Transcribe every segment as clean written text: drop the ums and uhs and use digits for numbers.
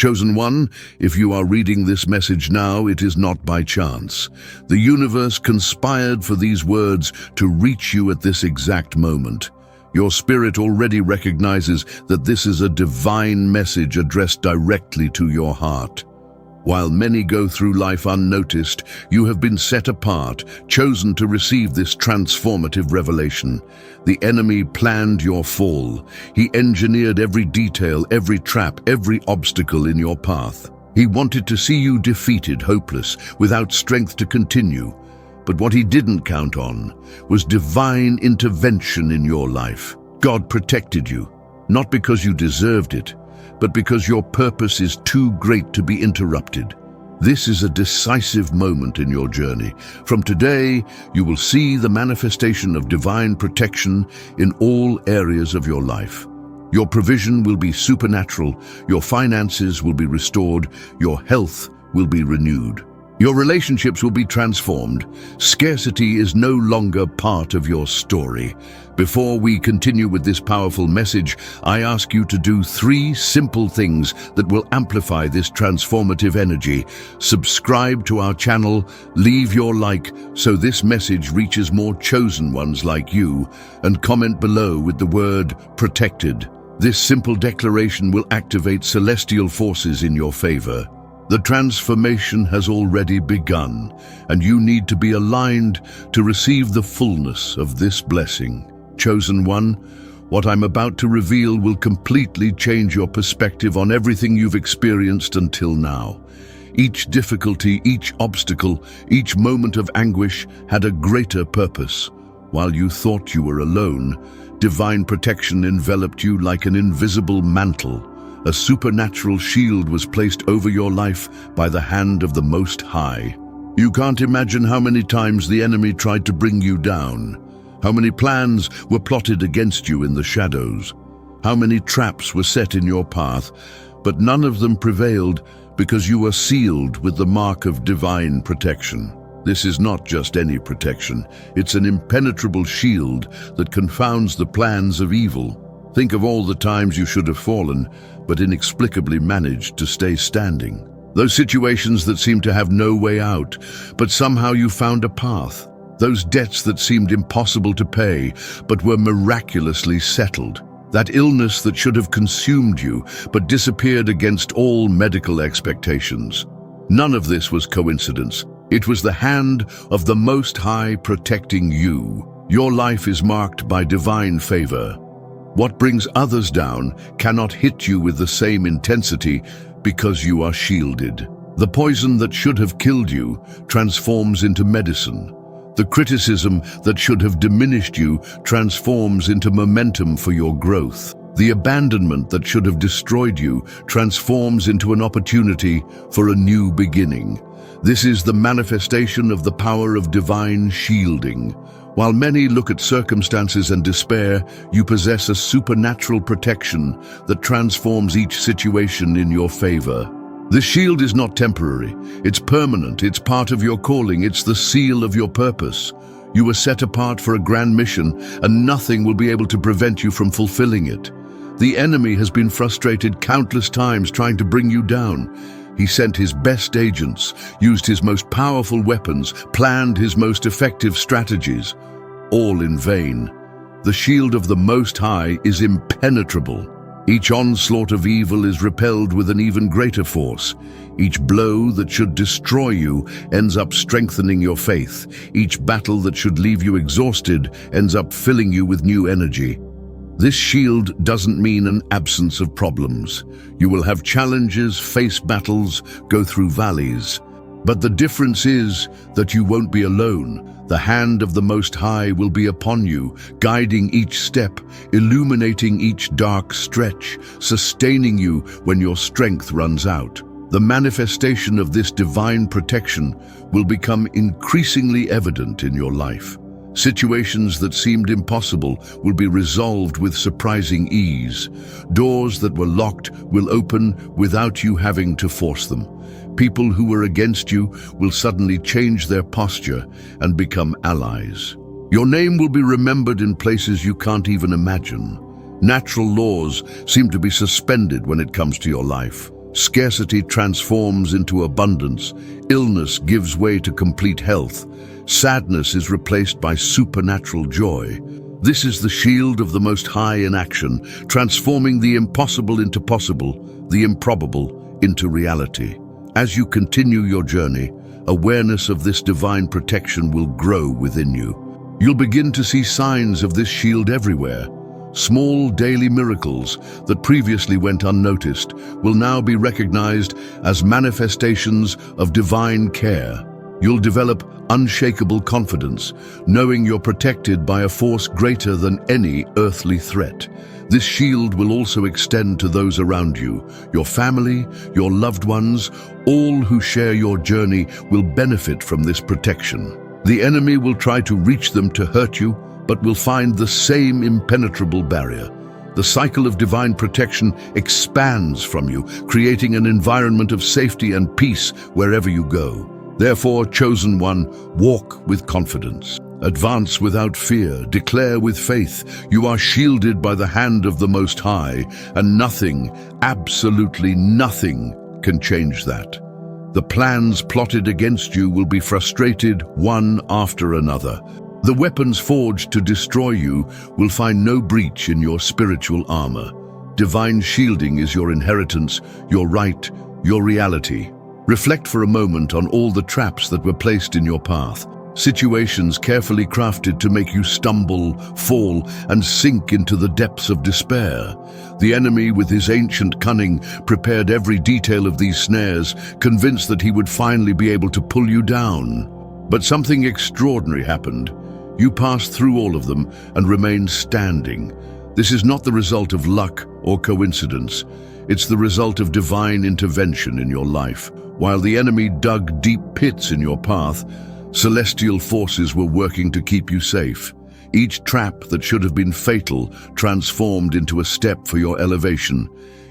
Chosen One, if you are reading this message now, it is not by chance. The universe conspired for these words to reach you at this exact moment. Your spirit already recognizes that this is a divine message addressed directly to your heart. While many go through life unnoticed, you have been set apart, chosen to receive this transformative revelation. The enemy planned your fall. He engineered every detail, every trap, every obstacle in your path. He wanted to see you defeated, hopeless, without strength to continue. But what he didn't count on was divine intervention in your life. God protected you, not because you deserved it, but because your purpose is too great to be interrupted. This is a decisive moment in your journey. From today, you will see the manifestation of divine protection in all areas of your life. Your provision will be supernatural, your finances will be restored, your health will be renewed. Your relationships will be transformed. Scarcity is no longer part of your story. Before we continue with this powerful message, I ask you to do 3 simple things that will amplify this transformative energy. Subscribe to our channel, leave your like so this message reaches more chosen ones like you, and comment below with the word protected. This simple declaration will activate celestial forces in your favor. The transformation has already begun, and you need to be aligned to receive the fullness of this blessing. Chosen One, what I'm about to reveal will completely change your perspective on everything you've experienced until now. Each difficulty, each obstacle, each moment of anguish had a greater purpose. While you thought you were alone, divine protection enveloped you like an invisible mantle. A supernatural shield was placed over your life by the hand of the Most High. You can't imagine how many times the enemy tried to bring you down, how many plans were plotted against you in the shadows, how many traps were set in your path, but none of them prevailed because you were sealed with the mark of divine protection. This is not just any protection, it's an impenetrable shield that confounds the plans of evil. Think of all the times you should have fallen, but inexplicably managed to stay standing. Those situations that seemed to have no way out, but somehow you found a path. Those debts that seemed impossible to pay, but were miraculously settled. That illness that should have consumed you, but disappeared against all medical expectations. None of this was coincidence. It was the hand of the Most High protecting you. Your life is marked by divine favor. What brings others down cannot hit you with the same intensity because you are shielded. The poison that should have killed you transforms into medicine. The criticism that should have diminished you transforms into momentum for your growth. The abandonment that should have destroyed you transforms into an opportunity for a new beginning. This is the manifestation of the power of divine shielding. While many look at circumstances and despair, you possess a supernatural protection that transforms each situation in your favor. This shield is not temporary, it's permanent, it's part of your calling, it's the seal of your purpose. You were set apart for a grand mission, and nothing will be able to prevent you from fulfilling it. The enemy has been frustrated countless times trying to bring you down. He sent his best agents, used his most powerful weapons, planned his most effective strategies, all in vain. The shield of the Most High is impenetrable. Each onslaught of evil is repelled with an even greater force. Each blow that should destroy you ends up strengthening your faith. Each battle that should leave you exhausted ends up filling you with new energy. This shield doesn't mean an absence of problems. You will have challenges, face battles, go through valleys. But the difference is that you won't be alone. The hand of the Most High will be upon you, guiding each step, illuminating each dark stretch, sustaining you when your strength runs out. The manifestation of this divine protection will become increasingly evident in your life. Situations that seemed impossible will be resolved with surprising ease. Doors that were locked will open without you having to force them. People who were against you will suddenly change their posture and become allies. Your name will be remembered in places you can't even imagine. Natural laws seem to be suspended when it comes to your life. Scarcity transforms into abundance. Illness gives way to complete health. Sadness is replaced by supernatural joy. This is the shield of the Most High in action, transforming the impossible into possible, the improbable into reality. As you continue your journey, awareness of this divine protection will grow within you. You'll begin to see signs of this shield everywhere. Small daily miracles that previously went unnoticed will now be recognized as manifestations of divine care. You'll develop unshakable confidence, knowing you're protected by a force greater than any earthly threat. This shield will also extend to those around you, your family, your loved ones. All who share your journey will benefit from this protection. The enemy will try to reach them to hurt you, but will find the same impenetrable barrier. The cycle of divine protection expands from you, creating an environment of safety and peace wherever you go. Therefore, chosen one, walk with confidence. Advance without fear, declare with faith. You are shielded by the hand of the Most High, and nothing, absolutely nothing, can change that. The plans plotted against you will be frustrated one after another. The weapons forged to destroy you will find no breach in your spiritual armor. Divine shielding is your inheritance, your right, your reality. Reflect for a moment on all the traps that were placed in your path. Situations carefully crafted to make you stumble, fall, and sink into the depths of despair. The enemy, with his ancient cunning, prepared every detail of these snares, convinced that he would finally be able to pull you down. But something extraordinary happened. You passed through all of them and remained standing. This is not the result of luck or coincidence. It's the result of divine intervention in your life. While the enemy dug deep pits in your path, celestial forces were working to keep you safe. Each trap that should have been fatal transformed into a step for your elevation.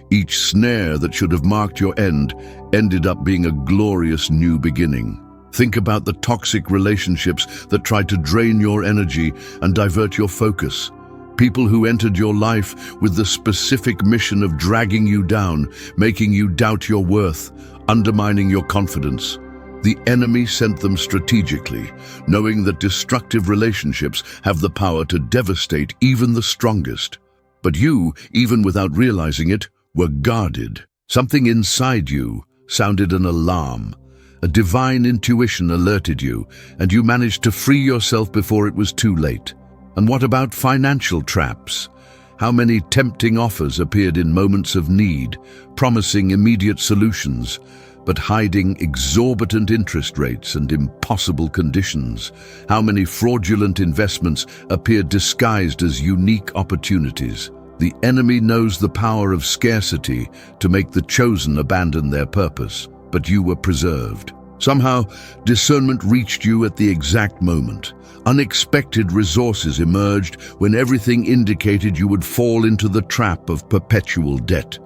Each snare that should have marked your end ended up being a glorious new beginning. Think about the toxic relationships that tried to drain your energy and divert your focus. People who entered your life with the specific mission of dragging you down, making you doubt your worth, undermining your confidence. The enemy sent them strategically, knowing that destructive relationships have the power to devastate even the strongest. But you, even without realizing it, were guarded. Something inside you sounded an alarm. A divine intuition alerted you, and you managed to free yourself before it was too late. And what about financial traps? How many tempting offers appeared in moments of need, promising immediate solutions, but hiding exorbitant interest rates and impossible conditions? How many fraudulent investments appeared disguised as unique opportunities? The enemy knows the power of scarcity to make the chosen abandon their purpose, but you were preserved. Somehow, discernment reached you at the exact moment. Unexpected resources emerged when everything indicated you would fall into the trap of perpetual debt.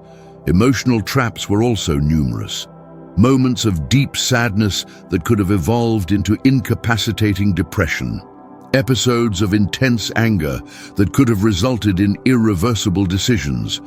Emotional traps were also numerous. Moments of deep sadness that could have evolved into incapacitating depression. Episodes of intense anger that could have resulted in irreversible decisions.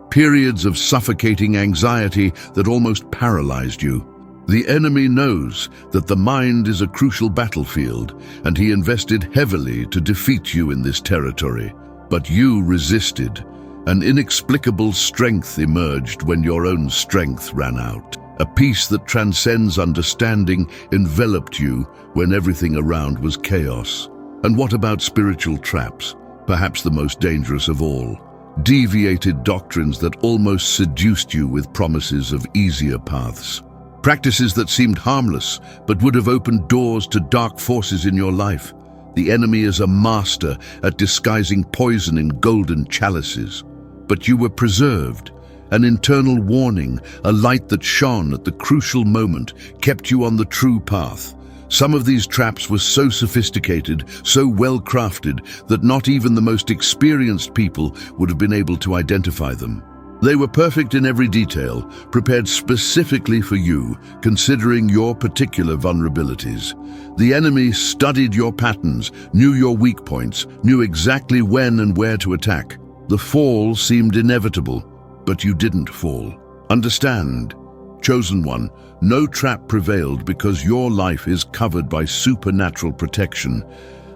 Periods of suffocating anxiety that almost paralyzed you. The enemy knows that the mind is a crucial battlefield, and he invested heavily to defeat you in this territory. But you resisted. An inexplicable strength emerged when your own strength ran out. A peace that transcends understanding enveloped you when everything around was chaos. And what about spiritual traps? Perhaps the most dangerous of all. Deviated doctrines that almost seduced you with promises of easier paths. Practices that seemed harmless, but would have opened doors to dark forces in your life. The enemy is a master at disguising poison in golden chalices. But you were preserved. An internal warning, a light that shone at the crucial moment, kept you on the true path. Some of these traps were so sophisticated, so well crafted, that not even the most experienced people would have been able to identify them. They were perfect in every detail, prepared specifically for you, considering your particular vulnerabilities. The enemy studied your patterns, knew your weak points, knew exactly when and where to attack. The fall seemed inevitable, but you didn't fall. Understand, Chosen One, no trap prevailed because your life is covered by supernatural protection.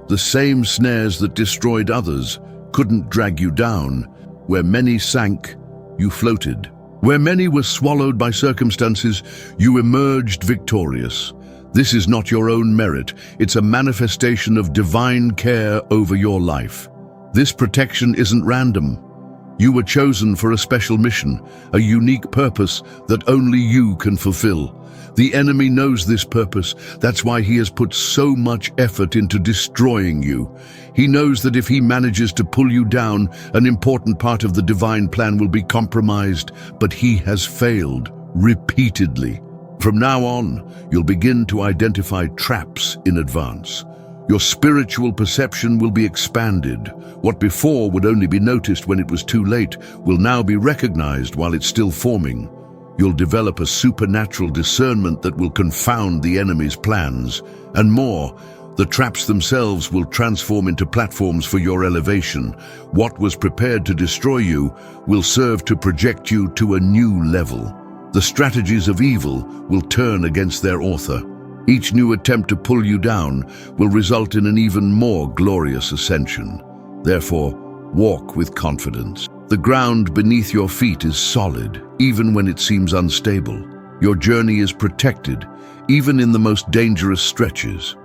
The same snares that destroyed others couldn't drag you down. Where many sank, you floated. Where many were swallowed by circumstances, you emerged victorious. This is not your own merit, it's a manifestation of divine care over your life. This protection isn't random. You were chosen for a special mission, a unique purpose that only you can fulfill. The enemy knows this purpose. That's why he has put so much effort into destroying you. He knows that if he manages to pull you down, an important part of the divine plan will be compromised, but he has failed repeatedly. From now on, you'll begin to identify traps in advance. Your spiritual perception will be expanded. What before would only be noticed when it was too late will now be recognized while it's still forming. You'll develop a supernatural discernment that will confound the enemy's plans. And more, the traps themselves will transform into platforms for your elevation. What was prepared to destroy you will serve to project you to a new level. The strategies of evil will turn against their author. Each new attempt to pull you down will result in an even more glorious ascension. Therefore, walk with confidence. The ground beneath your feet is solid, even when it seems unstable. Your journey is protected, even in the most dangerous stretches.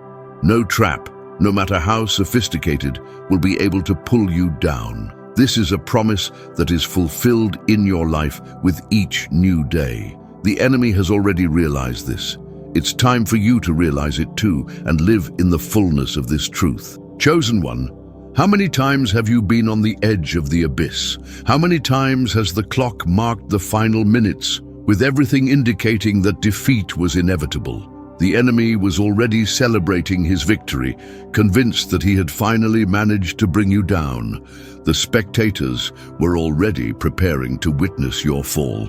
No trap, no matter how sophisticated, will be able to pull you down. This is a promise that is fulfilled in your life with each new day. The enemy has already realized this. It's time for you to realize it too and live in the fullness of this truth. Chosen One, how many times have you been on the edge of the abyss? How many times has the clock marked the final minutes, with everything indicating that defeat was inevitable? The enemy was already celebrating his victory, convinced that he had finally managed to bring you down. The spectators were already preparing to witness your fall.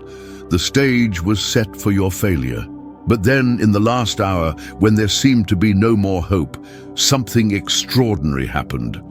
The stage was set for your failure. But then, in the last hour, when there seemed to be no more hope, something extraordinary happened.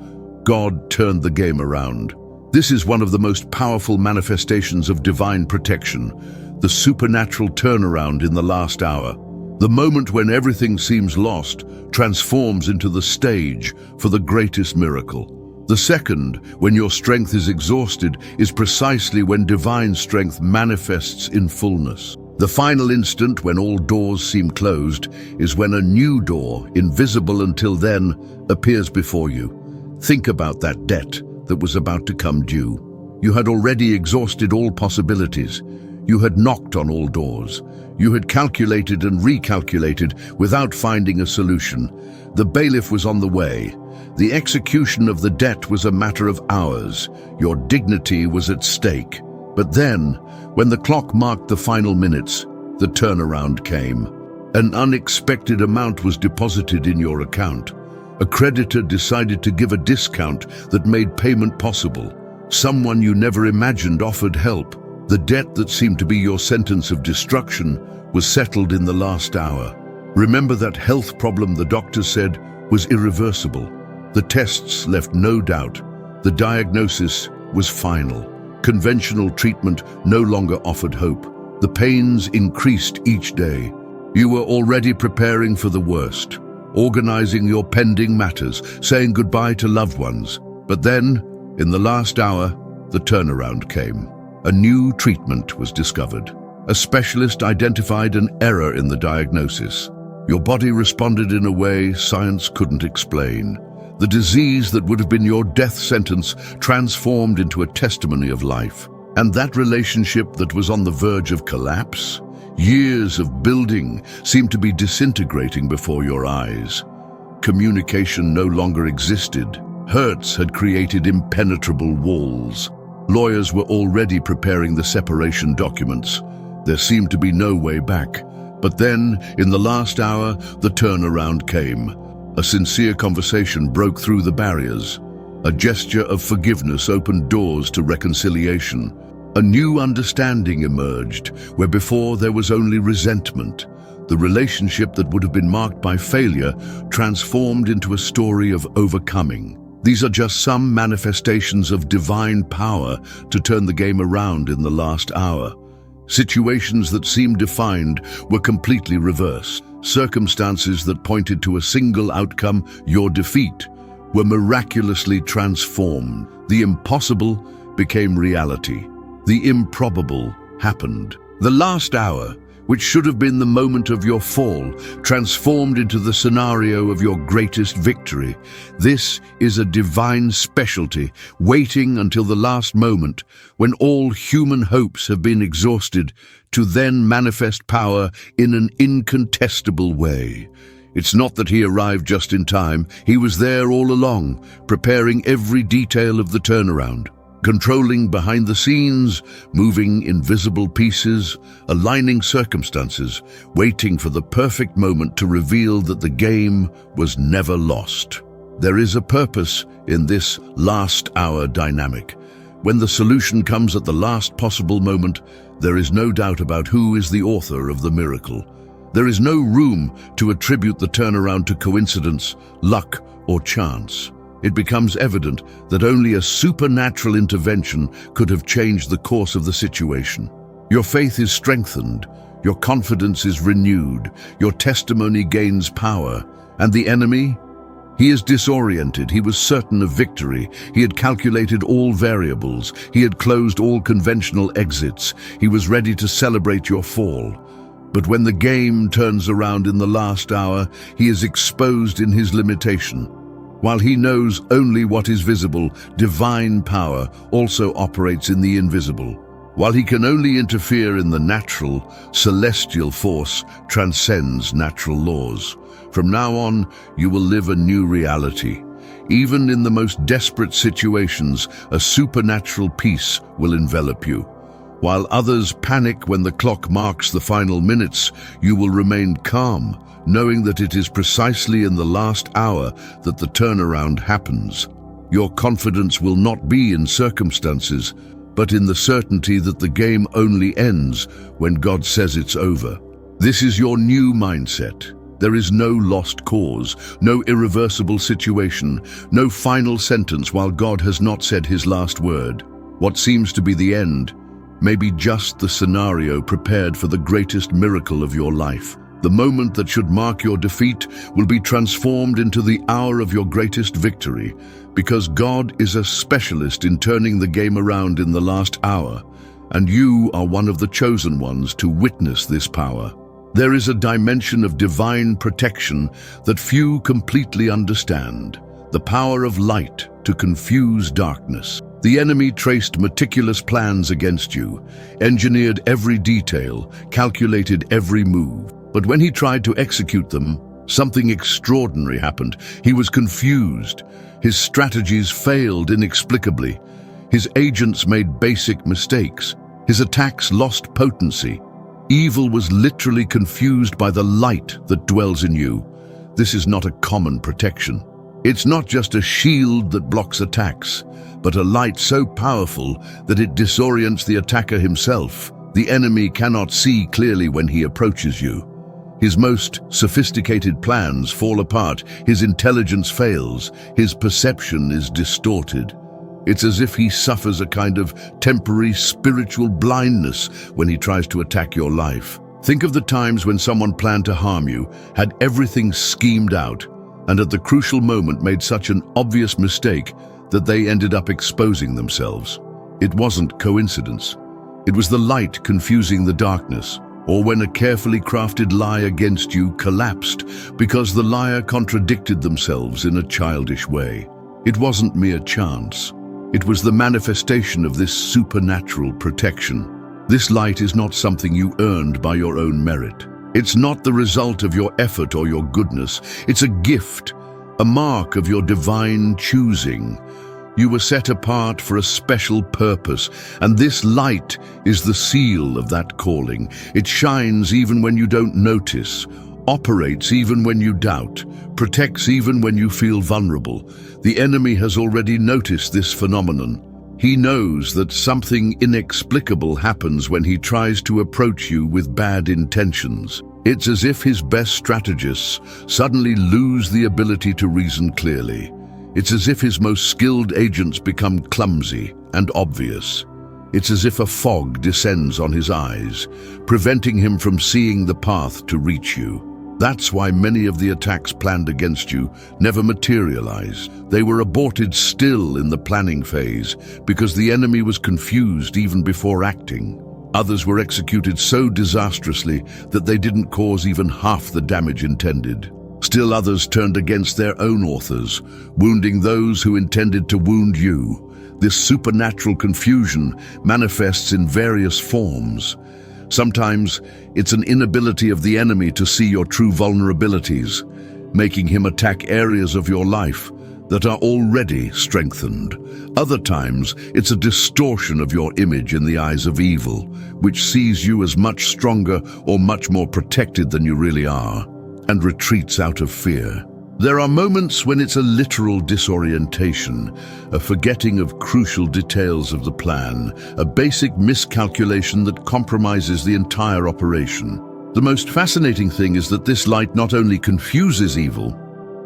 God turned the game around. This is one of the most powerful manifestations of divine protection, the supernatural turnaround in the last hour. The moment when everything seems lost transforms into the stage for the greatest miracle. The second, when your strength is exhausted, is precisely when divine strength manifests in fullness. The final instant, when all doors seem closed, is when a new door, invisible until then, appears before you. Think about that debt that was about to come due. You had already exhausted all possibilities. You had knocked on all doors. You had calculated and recalculated without finding a solution. The bailiff was on the way. The execution of the debt was a matter of hours. Your dignity was at stake. But then, when the clock marked the final minutes, the turnaround came. An unexpected amount was deposited in your account. A creditor decided to give a discount that made payment possible. Someone you never imagined offered help. The debt that seemed to be your sentence of destruction was settled in the last hour. Remember that health problem the doctor said was irreversible. The tests left no doubt. The diagnosis was final. Conventional treatment no longer offered hope. The pains increased each day. You were already preparing for the worst, organizing your pending matters, saying goodbye to loved ones. But then, in the last hour, the turnaround came. A new treatment was discovered. A specialist identified an error in the diagnosis. Your body responded in a way science couldn't explain. The disease that would have been your death sentence transformed into a testimony of life. And that relationship that was on the verge of collapse, years of building, seemed to be disintegrating before your eyes. Communication no longer existed. Hurts had created impenetrable walls. Lawyers were already preparing the separation documents. There seemed to be no way back. But then, in the last hour, the turnaround came. A sincere conversation broke through the barriers. A gesture of forgiveness opened doors to reconciliation. A new understanding emerged, where before there was only resentment. The relationship that would have been marked by failure transformed into a story of overcoming. These are just some manifestations of divine power to turn the game around in the last hour. Situations that seemed defined were completely reversed. Circumstances that pointed to a single outcome, your defeat, were miraculously transformed. The impossible became reality. The improbable happened. The last hour, which should have been the moment of your fall, transformed into the scenario of your greatest victory. This is a divine specialty, waiting until the last moment, when all human hopes have been exhausted, to then manifest power in an incontestable way. It's not that he arrived just in time. He was there all along, preparing every detail of the turnaround. Controlling behind the scenes, moving invisible pieces, aligning circumstances, waiting for the perfect moment to reveal that the game was never lost. There is a purpose in this last hour dynamic. When the solution comes at the last possible moment, there is no doubt about who is the author of the miracle. There is no room to attribute the turnaround to coincidence, luck, or chance. It becomes evident that only a supernatural intervention could have changed the course of the situation. Your faith is strengthened, your confidence is renewed, your testimony gains power, and the enemy? He is disoriented. He was certain of victory. He had calculated all variables. He had closed all conventional exits. He was ready to celebrate your fall. But when the game turns around in the last hour, he is exposed in his limitation. While he knows only what is visible, divine power also operates in the invisible. While he can only interfere in the natural, celestial force transcends natural laws. From now on, you will live a new reality. Even in the most desperate situations, a supernatural peace will envelop you. While others panic when the clock marks the final minutes, you will remain calm, knowing that it is precisely in the last hour that the turnaround happens. Your confidence will not be in circumstances, but in the certainty that the game only ends when God says it's over. This is your new mindset. There is no lost cause, no irreversible situation, no final sentence while God has not said his last word. What seems to be the end may be just the scenario prepared for the greatest miracle of your life. The moment that should mark your defeat will be transformed into the hour of your greatest victory, because God is a specialist in turning the game around in the last hour, and you are one of the chosen ones to witness this power. There is a dimension of divine protection that few completely understand, the power of light to confuse darkness. The enemy traced meticulous plans against you, engineered every detail, calculated every move. But when he tried to execute them, something extraordinary happened. He was confused. His strategies failed inexplicably. His agents made basic mistakes. His attacks lost potency. Evil was literally confused by the light that dwells in you. This is not a common protection. It's not just a shield that blocks attacks, but a light so powerful that it disorients the attacker himself. The enemy cannot see clearly when he approaches you. His most sophisticated plans fall apart, his intelligence fails, his perception is distorted. It's as if he suffers a kind of temporary spiritual blindness when he tries to attack your life. Think of the times when someone planned to harm you, had everything schemed out, and at the crucial moment made such an obvious mistake that they ended up exposing themselves. It wasn't coincidence. It was the light confusing the darkness. Or when a carefully crafted lie against you collapsed because the liar contradicted themselves in a childish way. It wasn't mere chance. It was the manifestation of this supernatural protection. This light is not something you earned by your own merit. It's not the result of your effort or your goodness. It's a gift, a mark of your divine choosing. You were set apart for a special purpose, and this light is the seal of that calling. It shines even when you don't notice, operates even when you doubt, protects even when you feel vulnerable. The enemy has already noticed this phenomenon. He knows that something inexplicable happens when he tries to approach you with bad intentions. It's as if his best strategists suddenly lose the ability to reason clearly. It's as if his most skilled agents become clumsy and obvious. It's as if a fog descends on his eyes, preventing him from seeing the path to reach you. That's why many of the attacks planned against you never materialized. They were aborted still in the planning phase because the enemy was confused even before acting. Others were executed so disastrously that they didn't cause even half the damage intended. Still others turned against their own authors, wounding those who intended to wound you. This supernatural confusion manifests in various forms. Sometimes it's an inability of the enemy to see your true vulnerabilities, making him attack areas of your life that are already strengthened. Other times, it's a distortion of your image in the eyes of evil, which sees you as much stronger or much more protected than you really are, and retreats out of fear. There are moments when it's a literal disorientation, a forgetting of crucial details of the plan, a basic miscalculation that compromises the entire operation. The most fascinating thing is that this light not only confuses evil,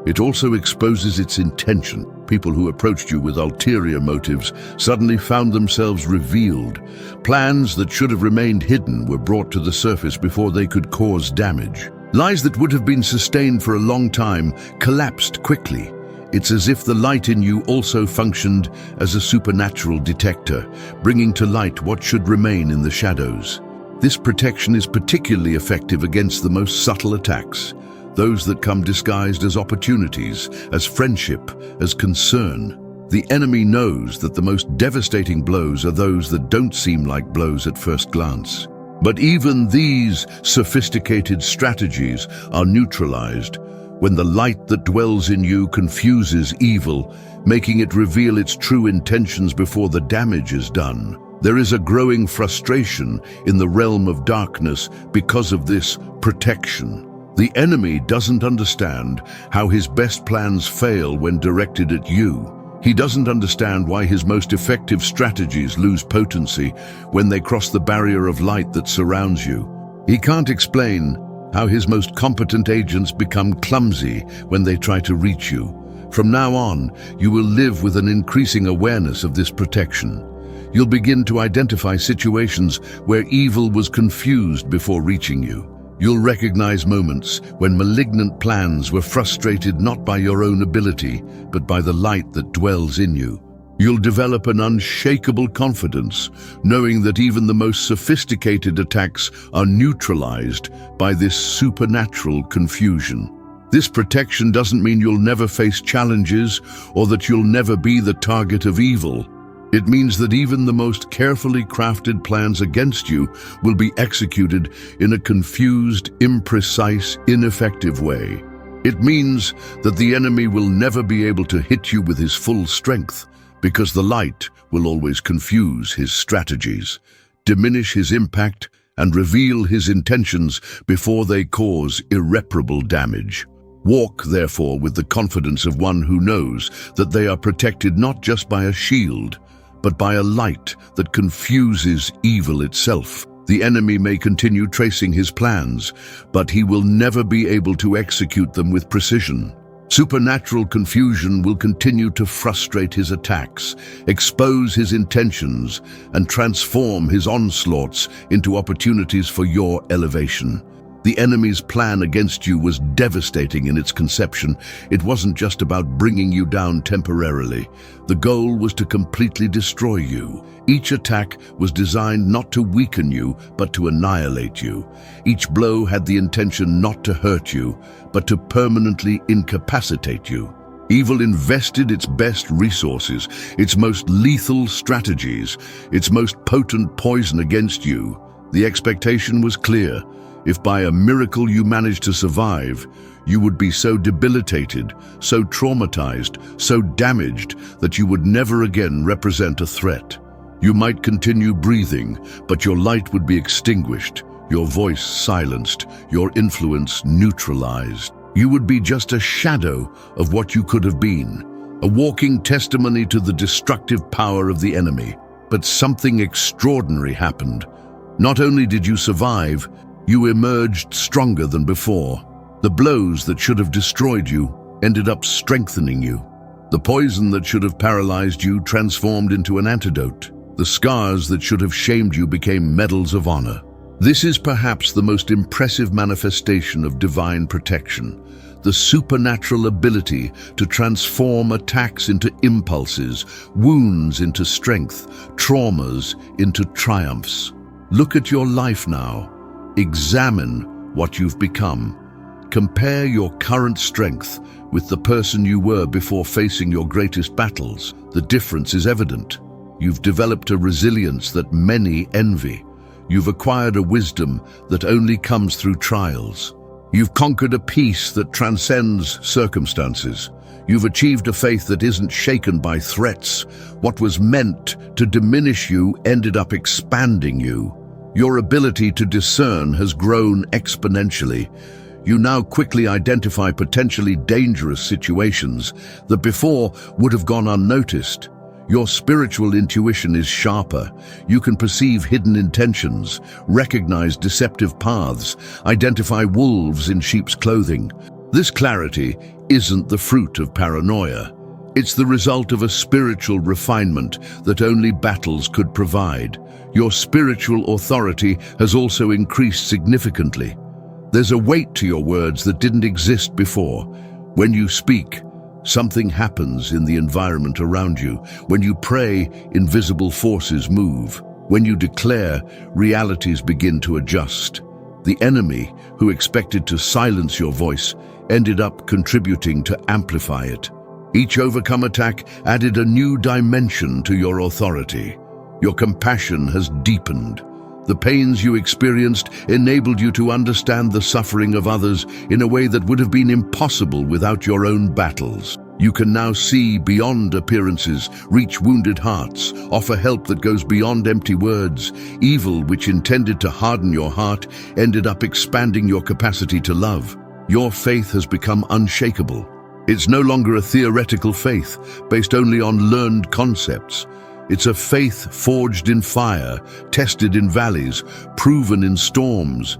it also exposes its intention. People who approached you with ulterior motives suddenly found themselves revealed. Plans that should have remained hidden were brought to the surface before they could cause damage. Lies that would have been sustained for a long time collapsed quickly. It's as if the light in you also functioned as a supernatural detector, bringing to light what should remain in the shadows. This protection is particularly effective against the most subtle attacks, those that come disguised as opportunities, as friendship, as concern. The enemy knows that the most devastating blows are those that don't seem like blows at first glance. But even these sophisticated strategies are neutralized when the light that dwells in you confuses evil, making it reveal its true intentions before the damage is done. There is a growing frustration in the realm of darkness because of this protection. The enemy doesn't understand how his best plans fail when directed at you. He doesn't understand why his most effective strategies lose potency when they cross the barrier of light that surrounds you. He can't explain how his most competent agents become clumsy when they try to reach you. From now on, you will live with an increasing awareness of this protection. You'll begin to identify situations where evil was confused before reaching you. You'll recognize moments when malignant plans were frustrated not by your own ability, but by the light that dwells in you. You'll develop an unshakable confidence, knowing that even the most sophisticated attacks are neutralized by this supernatural confusion. This protection doesn't mean you'll never face challenges or that you'll never be the target of evil. It means that even the most carefully crafted plans against you will be executed in a confused, imprecise, ineffective way. It means that the enemy will never be able to hit you with his full strength, because the light will always confuse his strategies, diminish his impact, and reveal his intentions before they cause irreparable damage. Walk, therefore, with the confidence of one who knows that they are protected not just by a shield, but by a light that confuses evil itself. The enemy may continue tracing his plans, but he will never be able to execute them with precision. Supernatural confusion will continue to frustrate his attacks, expose his intentions, and transform his onslaughts into opportunities for your elevation. The enemy's plan against you was devastating in its conception. It wasn't just about bringing you down temporarily. The goal was to completely destroy you. Each attack was designed not to weaken you, but to annihilate you. Each blow had the intention not to hurt you, but to permanently incapacitate you. Evil invested its best resources, its most lethal strategies, its most potent poison against you. The expectation was clear. If by a miracle you managed to survive, you would be so debilitated, so traumatized, so damaged that you would never again represent a threat. You might continue breathing, but your light would be extinguished, your voice silenced, your influence neutralized. You would be just a shadow of what you could have been, a walking testimony to the destructive power of the enemy. But something extraordinary happened. Not only did you survive, you emerged stronger than before. The blows that should have destroyed you ended up strengthening you. The poison that should have paralyzed you transformed into an antidote. The scars that should have shamed you became medals of honor. This is perhaps the most impressive manifestation of divine protection, the supernatural ability to transform attacks into impulses, wounds into strength, traumas into triumphs. Look at your life now. Examine what you've become. Compare your current strength with the person you were before facing your greatest battles. The difference is evident. You've developed a resilience that many envy. You've acquired a wisdom that only comes through trials. You've conquered a peace that transcends circumstances. You've achieved a faith that isn't shaken by threats. What was meant to diminish you ended up expanding you. Your ability to discern has grown exponentially. You now quickly identify potentially dangerous situations that before would have gone unnoticed. Your spiritual intuition is sharper. You can perceive hidden intentions, recognize deceptive paths, identify wolves in sheep's clothing. This clarity isn't the fruit of paranoia. It's the result of a spiritual refinement that only battles could provide. Your spiritual authority has also increased significantly. There's a weight to your words that didn't exist before. When you speak, something happens in the environment around you. When you pray, invisible forces move. When you declare, realities begin to adjust. The enemy, who expected to silence your voice, ended up contributing to amplify it. Each overcome attack added a new dimension to your authority. Your compassion has deepened. The pains you experienced enabled you to understand the suffering of others in a way that would have been impossible without your own battles. You can now see beyond appearances, reach wounded hearts, offer help that goes beyond empty words. Evil, which intended to harden your heart, ended up expanding your capacity to love. Your faith has become unshakable. It's no longer a theoretical faith based only on learned concepts. It's a faith forged in fire, tested in valleys, proven in storms.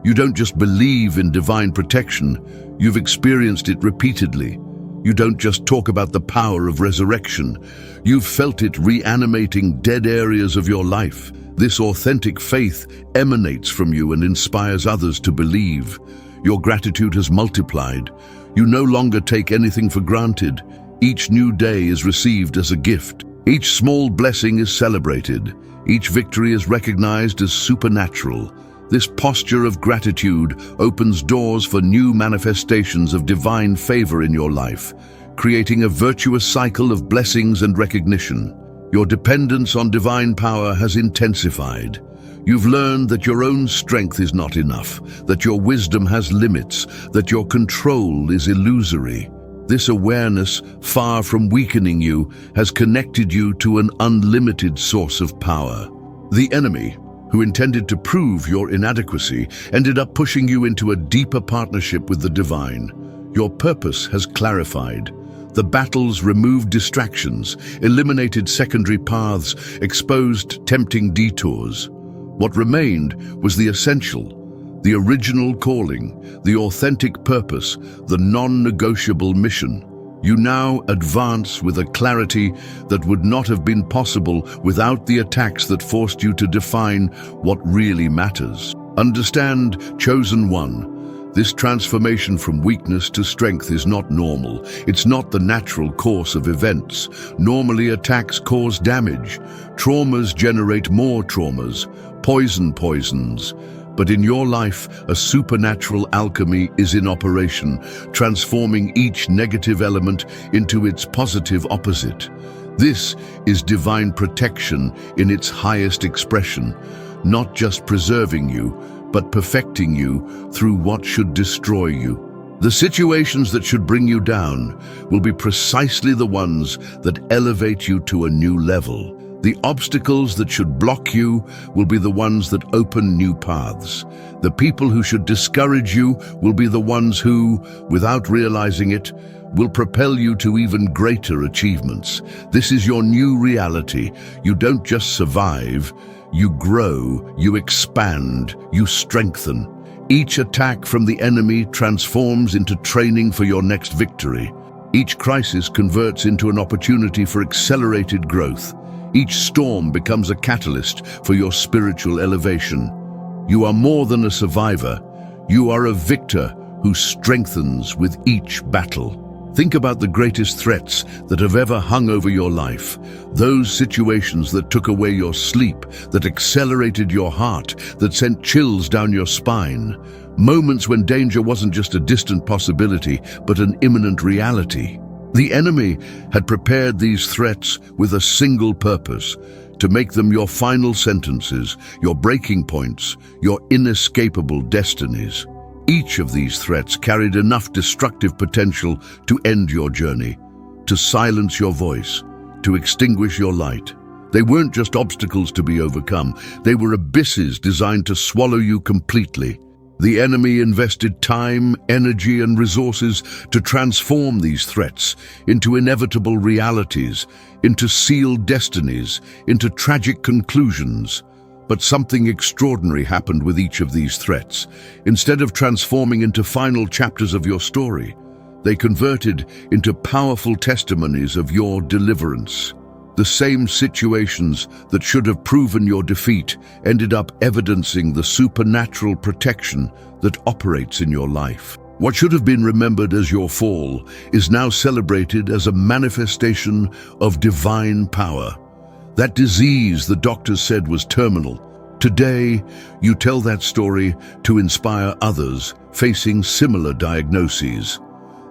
You don't just believe in divine protection, you've experienced it repeatedly. You don't just talk about the power of resurrection, you've felt it reanimating dead areas of your life. This authentic faith emanates from you and inspires others to believe. Your gratitude has multiplied. You no longer take anything for granted. Each new day is received as a gift. Each small blessing is celebrated. Each victory is recognized as supernatural. This posture of gratitude opens doors for new manifestations of divine favor in your life, creating a virtuous cycle of blessings and recognition. Your dependence on divine power has intensified. You've learned that your own strength is not enough, that your wisdom has limits, that your control is illusory. This awareness, far from weakening you, has connected you to an unlimited source of power. The enemy, who intended to prove your inadequacy, ended up pushing you into a deeper partnership with the divine. Your purpose has clarified. The battles removed distractions, eliminated secondary paths, exposed tempting detours. What remained was the essential, the original calling, the authentic purpose, the non-negotiable mission. You now advance with a clarity that would not have been possible without the attacks that forced you to define what really matters. Understand, chosen one, this transformation from weakness to strength is not normal. It's not the natural course of events. Normally, attacks cause damage. Traumas generate more traumas. Poison poisons. But in your life, a supernatural alchemy is in operation, transforming each negative element into its positive opposite. This is divine protection in its highest expression, not just preserving you, but perfecting you through what should destroy you. The situations that should bring you down will be precisely the ones that elevate you to a new level. The obstacles that should block you will be the ones that open new paths. The people who should discourage you will be the ones who, without realizing it, will propel you to even greater achievements. This is your new reality. You don't just survive, you grow, you expand, you strengthen. Each attack from the enemy transforms into training for your next victory. Each crisis converts into an opportunity for accelerated growth. Each storm becomes a catalyst for your spiritual elevation. You are more than a survivor. You are a victor who strengthens with each battle. Think about the greatest threats that have ever hung over your life. Those situations that took away your sleep, that accelerated your heart, that sent chills down your spine. Moments when danger wasn't just a distant possibility, but an imminent reality. The enemy had prepared these threats with a single purpose: to make them your final sentences, your breaking points, your inescapable destinies. Each of these threats carried enough destructive potential to end your journey, to silence your voice, to extinguish your light. They weren't just obstacles to be overcome, they were abysses designed to swallow you completely. The enemy invested time, energy, and resources to transform these threats into inevitable realities, into sealed destinies, into tragic conclusions. But something extraordinary happened with each of these threats. Instead of transforming into final chapters of your story, they converted into powerful testimonies of your deliverance. The same situations that should have proven your defeat ended up evidencing the supernatural protection that operates in your life. What should have been remembered as your fall is now celebrated as a manifestation of divine power. That disease the doctors said was terminal. Today, you tell that story to inspire others facing similar diagnoses.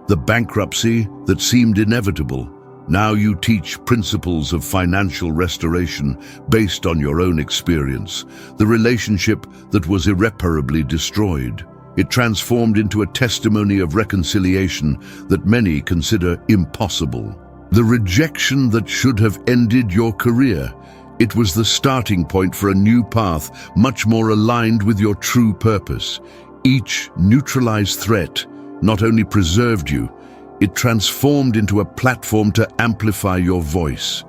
The bankruptcy that seemed inevitable. Now you teach principles of financial restoration based on your own experience. The relationship that was irreparably destroyed. It transformed into a testimony of reconciliation that many consider impossible. The rejection that should have ended your career. It was the starting point for a new path, much more aligned with your true purpose. Each neutralized threat not only preserved you, it transformed into a platform to amplify your voice.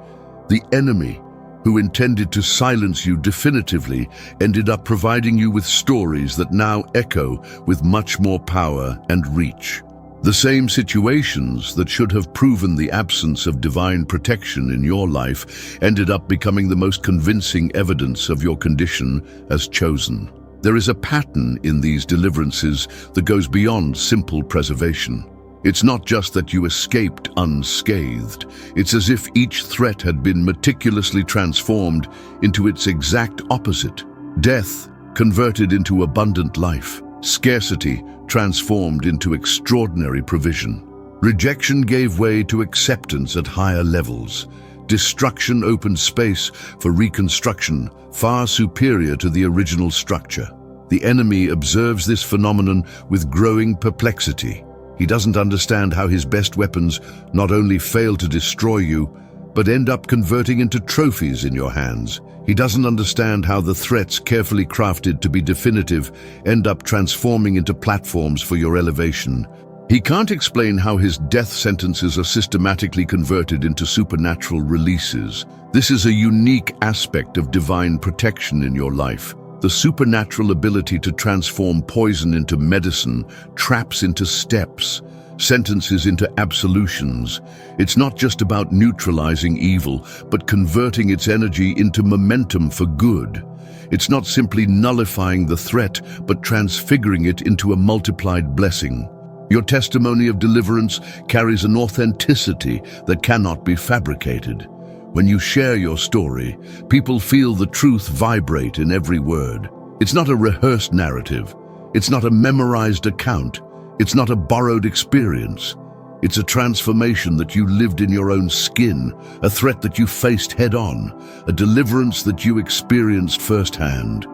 The enemy, who intended to silence you definitively, ended up providing you with stories that now echo with much more power and reach. The same situations that should have proven the absence of divine protection in your life ended up becoming the most convincing evidence of your condition as chosen. There is a pattern in these deliverances that goes beyond simple preservation. It's not just that you escaped unscathed. It's as if each threat had been meticulously transformed into its exact opposite. Death converted into abundant life. Scarcity transformed into extraordinary provision. Rejection gave way to acceptance at higher levels. Destruction opened space for reconstruction far superior to the original structure. The enemy observes this phenomenon with growing perplexity. He doesn't understand how his best weapons not only fail to destroy you, but end up converting into trophies in your hands. He doesn't understand how the threats carefully crafted to be definitive end up transforming into platforms for your elevation. He can't explain how his death sentences are systematically converted into supernatural releases. This is a unique aspect of divine protection in your life. The supernatural ability to transform poison into medicine, traps into steps, sentences into absolutions. It's not just about neutralizing evil, but converting its energy into momentum for good. It's not simply nullifying the threat, but transfiguring it into a multiplied blessing. Your testimony of deliverance carries an authenticity that cannot be fabricated. When you share your story, people feel the truth vibrate in every word. It's not a rehearsed narrative. It's not a memorized account. It's not a borrowed experience. It's a transformation that you lived in your own skin, a threat that you faced head-on, a deliverance that you experienced firsthand.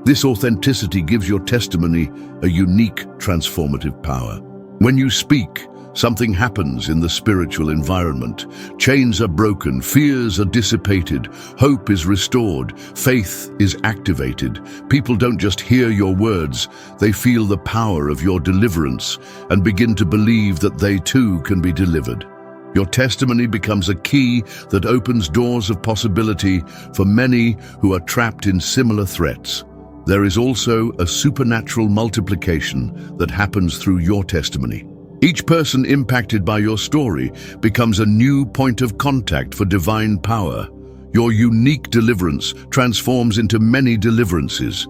This authenticity gives your testimony a unique transformative power. When you speak, something happens in the spiritual environment. Chains are broken, fears are dissipated, hope is restored, faith is activated. People don't just hear your words, they feel the power of your deliverance and begin to believe that they too can be delivered. Your testimony becomes a key that opens doors of possibility for many who are trapped in similar threats. There is also a supernatural multiplication that happens through your testimony. Each person impacted by your story becomes a new point of contact for divine power. Your unique deliverance transforms into many deliverances.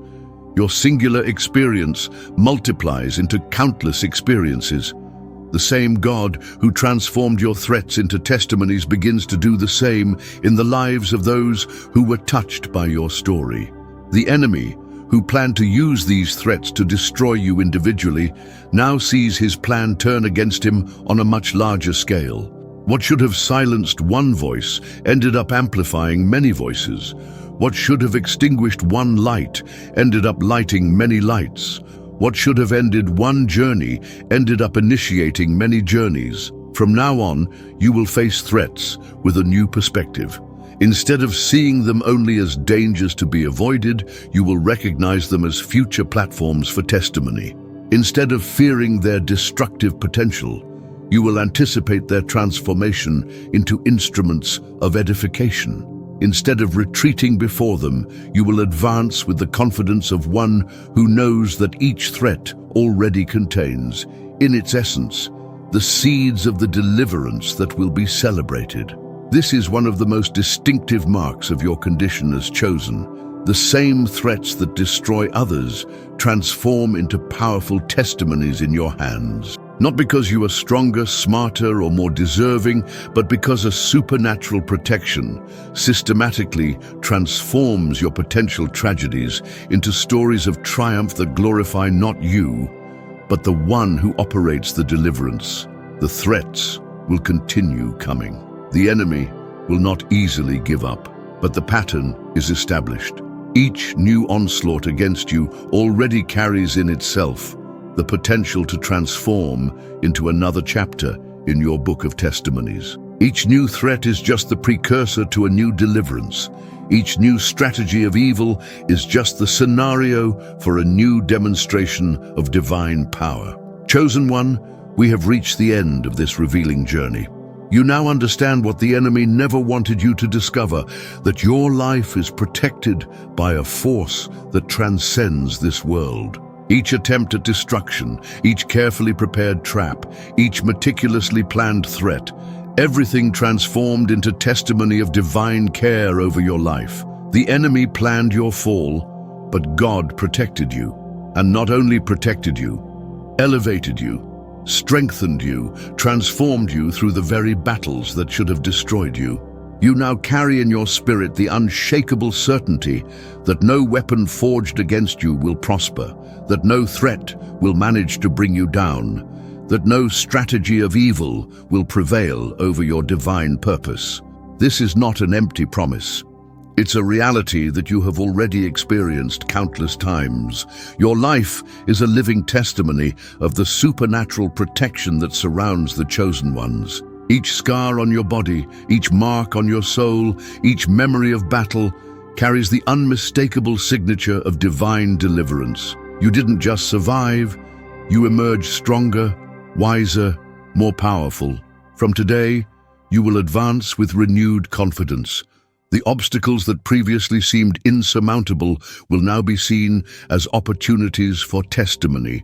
Your singular experience multiplies into countless experiences. The same God who transformed your threats into testimonies begins to do the same in the lives of those who were touched by your story. The enemy, who planned to use these threats to destroy you individually, now sees his plan turn against him on a much larger scale. What should have silenced one voice ended up amplifying many voices. What should have extinguished one light ended up lighting many lights. What should have ended one journey ended up initiating many journeys. From now on, you will face threats with a new perspective. Instead of seeing them only as dangers to be avoided, you will recognize them as future platforms for testimony. Instead of fearing their destructive potential, you will anticipate their transformation into instruments of edification. Instead of retreating before them, you will advance with the confidence of one who knows that each threat already contains, in its essence, the seeds of the deliverance that will be celebrated. This is one of the most distinctive marks of your condition as chosen. The same threats that destroy others transform into powerful testimonies in your hands. Not because you are stronger, smarter, or more deserving, but because a supernatural protection systematically transforms your potential tragedies into stories of triumph that glorify not you, but the one who operates the deliverance. The threats will continue coming. The enemy will not easily give up, but the pattern is established. Each new onslaught against you already carries in itself the potential to transform into another chapter in your book of testimonies. Each new threat is just the precursor to a new deliverance. Each new strategy of evil is just the scenario for a new demonstration of divine power. Chosen one, we have reached the end of this revealing journey. You now understand what the enemy never wanted you to discover, that your life is protected by a force that transcends this world. Each attempt at destruction, each carefully prepared trap, each meticulously planned threat, everything transformed into testimony of divine care over your life. The enemy planned your fall, but God protected you, and not only protected you, elevated you, strengthened you, transformed you through the very battles that should have destroyed you. You now carry in your spirit the unshakable certainty that no weapon forged against you will prosper, that no threat will manage to bring you down, that no strategy of evil will prevail over your divine purpose. This is not an empty promise. It's a reality that you have already experienced countless times. Your life is a living testimony of the supernatural protection that surrounds the chosen ones. Each scar on your body, each mark on your soul, each memory of battle carries the unmistakable signature of divine deliverance. You didn't just survive, you emerged stronger, wiser, more powerful. From today, you will advance with renewed confidence. The obstacles that previously seemed insurmountable will now be seen as opportunities for testimony.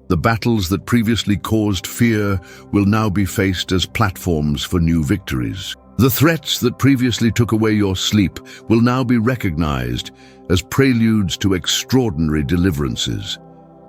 The battles that previously caused fear will now be faced as platforms for new victories. The threats that previously took away your sleep will now be recognized as preludes to extraordinary deliverances.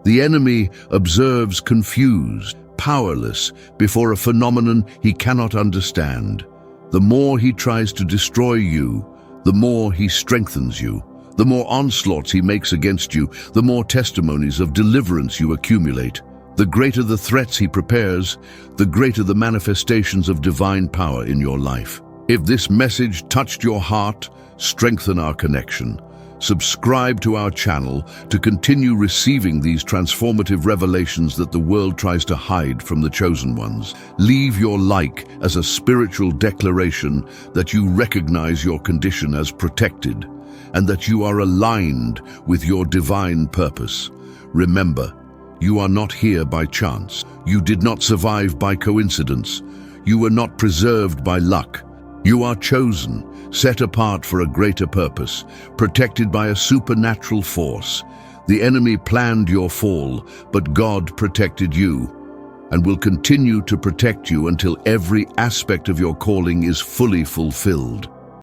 The enemy observes confused, powerless, before a phenomenon he cannot understand. The more he tries to destroy you, the more he strengthens you. The more onslaughts he makes against you, the more testimonies of deliverance you accumulate. The greater the threats he prepares, the greater the manifestations of divine power in your life. If this message touched your heart, strengthen our connection. Subscribe to our channel to continue receiving these transformative revelations that the world tries to hide from the chosen ones. Leave your like as a spiritual declaration that you recognize your condition as protected, and that you are aligned with your divine purpose. Remember, you are not here by chance. You did not survive by coincidence. You were not preserved by luck. You are chosen, set apart for a greater purpose, protected by a supernatural force. The enemy planned your fall, but God protected you, and will continue to protect you until every aspect of your calling is fully fulfilled.